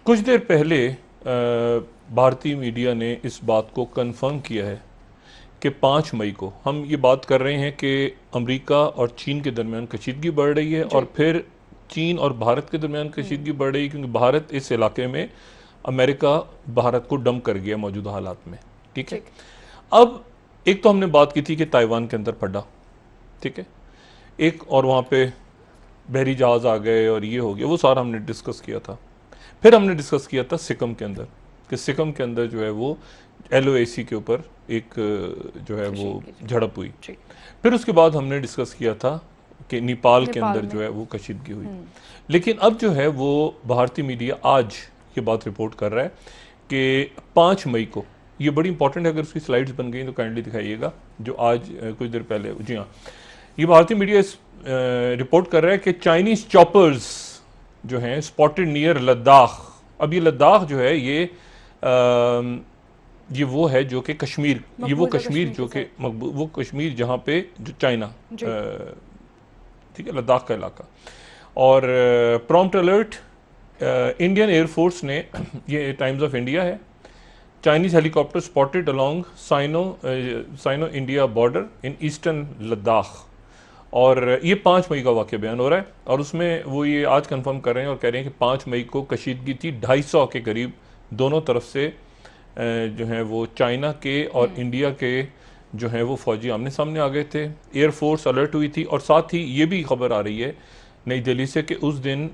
कुछ देर पहले भारतीय मीडिया ने इस बात को कंफर्म किया है कि 5 मई को हम ये बात कर रहे हैं कि अमेरिका और चीन के दरमियान कशीदगी बढ़ रही है और फिर चीन और भारत के दरमियान कशीदगी बढ़ रही है क्योंकि भारत इस इलाके में अमेरिका भारत को डंप कर गया मौजूदा हालात में। ठीक है, अब एक तो हमने बात की थी कि ताइवान के अंदर फटा, ठीक है, एक और वहाँ पे बहरी जहाज आ गए और ये हो गया, वो सारा हमने डिस्कस किया था। फिर हमने डिस्कस किया था सिक्किम के अंदर कि सिक्किम के अंदर जो है वो LOAC के ऊपर एक जो है वो झड़प हुई। फिर उसके बाद हमने डिस्कस किया था कि नेपाल के अंदर जो है वो कशीदगी हुई। लेकिन अब जो है वो भारतीय मीडिया आज ये बात रिपोर्ट कर रहा है कि 5 मई को, ये बड़ी इंपॉर्टेंट है, अगर उसकी स्लाइड्स बन गई तो काइंडली दिखाइएगा, जो आज कुछ देर पहले, जी हाँ, ये भारतीय मीडिया रिपोर्ट कर रहा है कि चाइनीज चॉपर्स जो हैं स्पॉटेड नियर लद्दाख। अब ये लद्दाख जो है ये वो है जो कि कश्मीर, ये वो कश्मीर जो कि वो कश्मीर जहाँ पे जो चाइना, ठीक है, लद्दाख का इलाका। और प्रॉम्प्ट अलर्ट इंडियन एयरफोर्स ने, ये टाइम्स ऑफ इंडिया है, Chinese helicopter spotted along Sino India border in eastern Ladakh. और ये 5 मई का वाक़या बयान हो रहा है और उसमें वो ये आज कंफर्म कर रहे हैं और कह रहे हैं कि 5 मई को कशीदगी थी 250 के करीब, दोनों तरफ से जो हैं वो चाइना के और इंडिया के जो हैं वो फौजी आमने सामने आ गए थे। एयरफोर्स अलर्ट हुई थी और साथ ही ये भी खबर आ रही है नई दिल्ली से कि उस दिन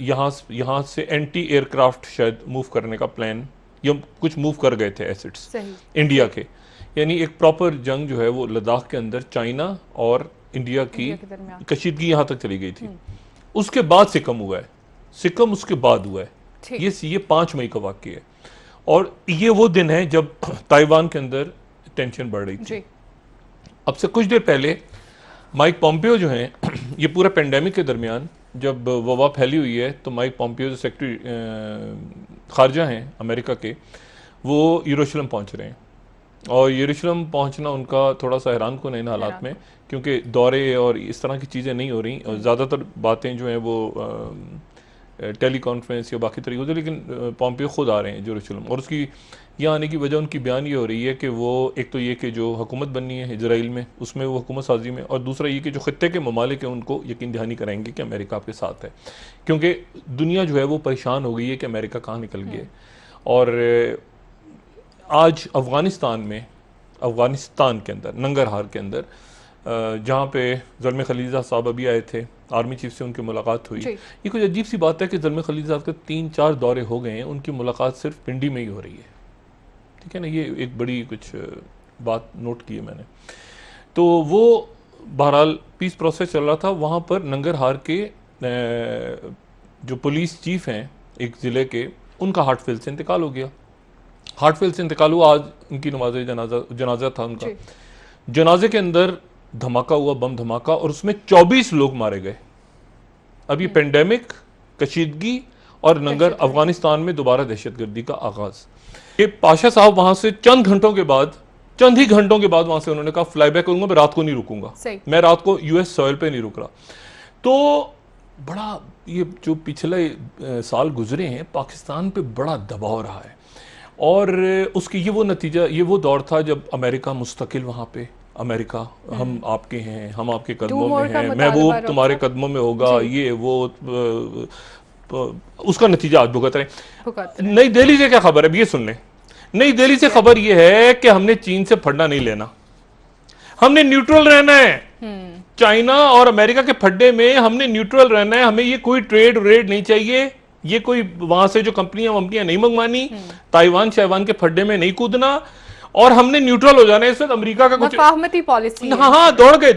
यहाँ से एंटी एयरक्राफ्ट शायद मूव करने का प्लान, या कुछ मूव कर गए थे एसिड्स इंडिया के, यानी एक प्रॉपर जंग जो है वो लद्दाख के अंदर चाइना और इंडिया की कशीदगी यहाँ तक चली गई थी। उसके बाद सिक्किम हुआ है, सिक्किम उसके बाद हुआ है। ये 5 मई का वाक़या है और ये वो दिन है जब ताइवान के अंदर टेंशन बढ़ रही थी। अब से कुछ देर पहले माइक पॉम्पियो जो हैं, ये पूरा पेंडेमिक के दरमियान जब वबा फैली हुई है तो माइक पॉम्पियो जो सेक्रेटरी खारजा हैं अमेरिका के, वो यरूशलेम पहुंच रहे हैं। और यरूशलेम पहुंचना उनका थोड़ा सा हैरान कुन है इन हालात में, क्योंकि दौरे और इस तरह की चीज़ें नहीं हो रही और ज़्यादातर बातें जो हैं वो टेली कॉन्फ्रेंस या बाकी तरीक़ों से, लेकिन पॉम्पियो खुद आ रहे हैं यरूशलेम। और उसकी यहाँ आने की वजह उनकी बयान ये हो रही है कि वो एक तो ये कि जो हुकूमत बननी है इजराइल में, उसमें वो हुकूमत साजी में, और दूसरा ये कि जो खत्ते के ममालिक हैं उनको यकीन दहानी कराएंगे कि अमेरिका आपके साथ है, क्योंकि दुनिया जो है वो परेशान हो गई है कि अमेरिका कहाँ निकल गया। और आज अफ़गानिस्तान के अंदर नंगरहार के अंदर जहाँ पे ज़ुल्फ़िकार खलीलज़ाद साहब अभी आए थे, आर्मी चीफ से उनकी मुलाकात हुई। ये कुछ अजीब सी बात है कि ज़ुल्फ़िकार खलीलज़ाद के 3-4 दौरे हो गए हैं, उनकी मुलाकात सिर्फ पिंडी में ही हो रही है, ठीक है ना। ये एक बड़ी कुछ बात नोट की है मैंने। तो वो बहरहाल पीस प्रोसेस चल रहा था वहाँ पर। नंगरहार के जो पुलिस चीफ हैं एक ज़िले के, उनका हार्ट फेल से इंतकाल हो गया। हार्ट फेल से इंतकाल हुआ, आज उनकी नमाज जनाजा था उनका। जनाजे के अंदर धमाका हुआ, बम धमाका, और उसमें 24 लोग मारे गए। अब ये पेंडेमिक, कशीदगी और अफगानिस्तान में दोबारा दहशतगर्दी का आगाज। ये पाशा साहब वहां से चंद ही घंटों के बाद वहां से उन्होंने कहा फ्लाई बैक करूंगा, मैं रात को नहीं रुकूंगा, मैं रात को US सॉइल पे नहीं रुक रहा। तो बड़ा ये जो पिछले साल गुजरे हैं पाकिस्तान पे बड़ा दबाव रहा है, और उसकी ये वो नतीजा, ये वो दौर था जब अमेरिका मुस्तकिल वहाँ पे, अमेरिका हम आपके हैं, हम आपके कदमों में हैं, महबूब तुम्हारे कदमों में होगा, ये वो उसका नतीजा आज भुगत रहे। नई दिल्ली से क्या खबर है, अब ये सुन लें। नई दिल्ली से खबर ये है कि हमने चीन से फंडा नहीं लेना, हमने न्यूट्रल रहना है। चाइना और अमेरिका के फड्डे में हमने न्यूट्रल रहना है, हमें ये कोई ट्रेड रेड नहीं चाहिए, ये कोई वहां से जो कंपनियां नहीं मंगवानी, ताइवान शाइवान के फड्डे में नहीं कूदना, और हमने न्यूट्रल हो जाना है। इसमें अमेरिका का कुछ मुफाहमती पॉलिसी, हाँ, दौड़ गए,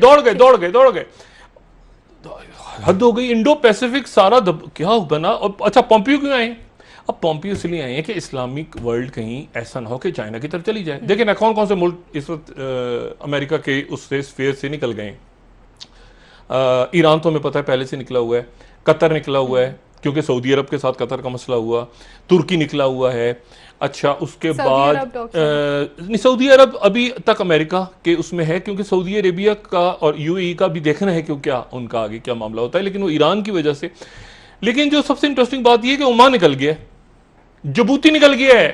हद हो गई। इंडो पैसिफिक सारा क्या बना। और अच्छा, पॉम्पियो क्यों आए? अब पॉम्पियो इसलिए आए हैं कि इस्लामिक वर्ल्ड कहीं ऐसा ना हो कि चाइना की तरफ चली जाए। देखिए ना कौन कौन से मुल्क इस वक्त अमेरिका के उससे स्फीयर से निकल गए। ईरान तो हमें पता है पहले से निकला हुआ है, कतर निकला हुआ है क्योंकि सऊदी अरब के साथ कतर का मसला हुआ, तुर्की निकला हुआ है। अच्छा, उसके बाद सऊदी अरब अभी तक अमेरिका के उसमें है, क्योंकि सऊदी अरेबिया का और UAE का भी देखना है कि क्या उनका आगे क्या मामला होता है, लेकिन वो ईरान की वजह से। लेकिन जो सबसे इंटरेस्टिंग बात यह है कि ओमान निकल गया, जिबूती निकल गया है,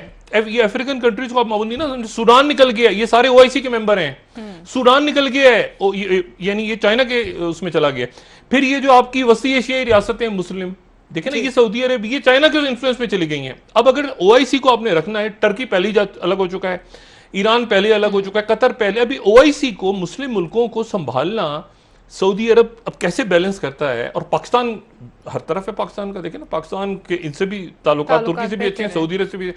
ये अफ्रीकन कंट्रीज को आप मालूम नहीं ना, सूडान निकल गया, ये सारे ओआईसी के मेंबर हैं, सूडान निकल गया है, यानी ये चाइना के उसमें चला गया। फिर ये जो आपकी वसी एशियाई रियासतें मुस्लिम, देखे ना, ये सऊदी अरब, ये चाइना के इन्फ्लुएंस में चली गई हैं। अब अगर ओआईसी को आपने रखना है, टर्की पहले ही अलग हो चुका है, ईरान पहले अलग हो चुका है, कतर पहले, अभी ओआईसी को, मुस्लिम मुल्कों को संभालना सऊदी अरब अब कैसे बैलेंस करता है। और पाकिस्तान हर तरफ है, पाकिस्तान का देखे ना, पाकिस्तान के इनसे भी ताल्लुकात तुर्की से भी अच्छे हैं, सऊदी अरब से भी,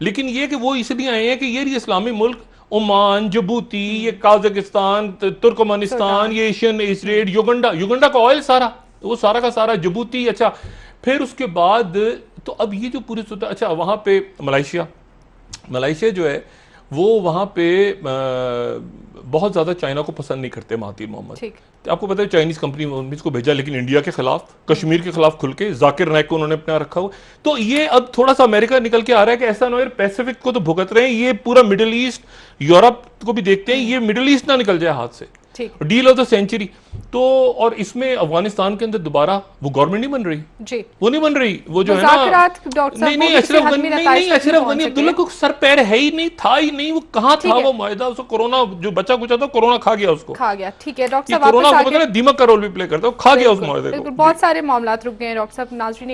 लेकिन ये कि वो इसलिए आए हैं कि ये इस्लामी मुल्क ओमान, जिबूती, ये काजाकिस्तान, तुर्कमेनिस्तान, ये एशियन स्टेट, युगंडा का ऑयल सारा, वो सारा का सारा जिबूती। अच्छा, फिर उसके बाद तो अब ये जो पूरी, अच्छा वहां पे मलाइशिया जो है वो वहां पे बहुत ज्यादा चाइना को पसंद नहीं करते महातीर मोहम्मद। तो आपको पता है चाइनीज कंपनी को भेजा, लेकिन इंडिया के खिलाफ, कश्मीर के खिलाफ खुल के, जाकिर नाइक को उन्होंने अपने यहाँ रखा हुआ। तो ये अब थोड़ा सा अमेरिका निकल के आ रहा है कि ऐसा ना हो, पैसिफिक को तो भुगत रहे हैं, ये पूरा मिडिल ईस्ट, यूरोप को भी देखते हैं, ये मिडिल ईस्ट ना निकल जाए हाथ से। Deal of the century. तो और इसमें अफगानिस्तान के अंदर दोबारा वो गवर्नमेंट नहीं बन रही जी, वो नहीं बन रही, वो जो है ना, नहीं अशरफ गनी अब्दुल्ला को सर पैर है ही नहीं, था ही नहीं, वो कहाँ था वो मायदा, उसको कोरोना जो बच्चा कुछ था, कोरोना खा गया उसको, खा गया। ठीक है डॉक्टर साहब, कोरोना आपको पता है दीमक का रोल भी प्ले करता है, खा गया उस मायदे को। बहुत सारे मामला रुक गए हैं डॉक्टर साहब। नाज़रीन